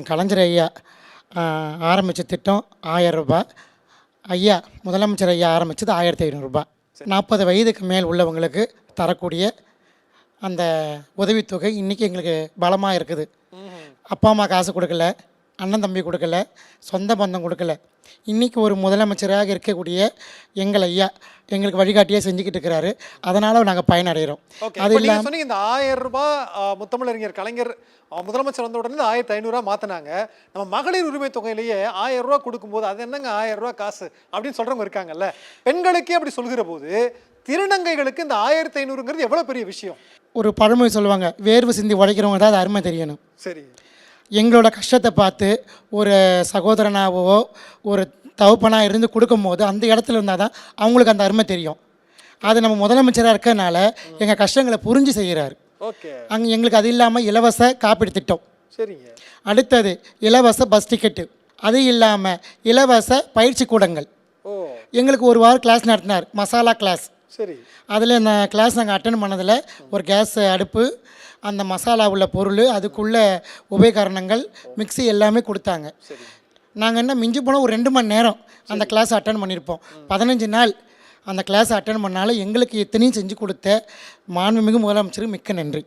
கலைஞர் ஐயா ஆரம்பித்த திட்டம் ரூ. 1000. ஐயா முதலமைச்சர் ஐயா ஆரம்பித்தது ரூ. 1500. 40 வயதுக்கு மேல் உள்ளவங்களுக்கு தரக்கூடிய அந்த உதவித்தொகை இன்றைக்கி எங்களுக்கு பலமாக இருக்குது. அப்பா அம்மா காசு கொடுக்கல, அண்ணன் தம்பி கொடுக்கல, சொந்த பந்தம் கொடுக்கல. இன்றைக்கி ஒரு முதலமைச்சராக இருக்கக்கூடிய எங்கள் ஐயா எங்களுக்கு வழிகாட்டியாக செஞ்சுக்கிட்டு இருக்கிறாரு. அதனால் நாங்கள் பயனடைகிறோம். அது இல்லாமல் சொன்னீங்க இந்த ரூ. 1000 முத்தமிழறிஞர் கலைஞர் முதலமைச்சர் வந்த உடனே 1500 மாற்றினாங்க. நம்ம மகளிர் உரிமை தொகையிலேயே ரூ. 1000 கொடுக்கும்போது அது என்னங்க ரூ. 1000 காசு அப்படின்னு சொல்கிறவங்க இருக்காங்கல்ல. பெண்களுக்கே அப்படி சொல்கிற போது திருநங்கைகளுக்கு இந்த 1500ங்கிறது எவ்வளோ பெரிய விஷயம். ஒரு பழமொழி சொல்லுவாங்க, வேர்வு சிந்தி உழைக்கிறவங்க தான் அது அருமை தெரியணும். சரி, எங்களோட கஷ்டத்தை பார்த்து ஒரு சகோதரனாகவோ ஒரு தகப்பனாக இருந்து கொடுக்கும்போது அந்த இடத்துல இருந்தால் தான் அவங்களுக்கு அந்த அருமை தெரியும். அது நம்ம முதலமைச்சராக இருக்கிறதுனால எங்கள் கஷ்டங்களை புரிஞ்சு செய்கிறாரு. ஓகே, அங்கே எங்களுக்கு அது இல்லாமல் இலவச காப்பீடு திட்டம். சரிங்க. அடுத்தது இலவச பஸ் டிக்கெட்டு. அது இல்லாமல் இலவச பயிற்சி கூடங்கள். எங்களுக்கு ஒரு வாரம் கிளாஸ் நடத்தினார், மசாலா கிளாஸ். சரி, அதில் இந்த கிளாஸ் நாங்கள் அட்டன் பண்ணதில் ஒரு கேஸ் அடுப்பு, அந்த மசாலா உள்ள பொருள், அதுக்குள்ள உபகரணங்கள், மிக்ஸி எல்லாமே கொடுத்தாங்க. நாங்கள் என்ன மிஞ்சி போனால் ஒரு 2 மணி நேரம் அந்த கிளாஸ் அட்டன் பண்ணியிருப்போம். 15 நாள் அந்த கிளாஸ் அட்டன் பண்ணாலும் எங்களுக்கு எத்தனையும் செஞ்சு கொடுத்த மாண்புமிகு முதலமைச்சருக்கு மிக்க நன்றி.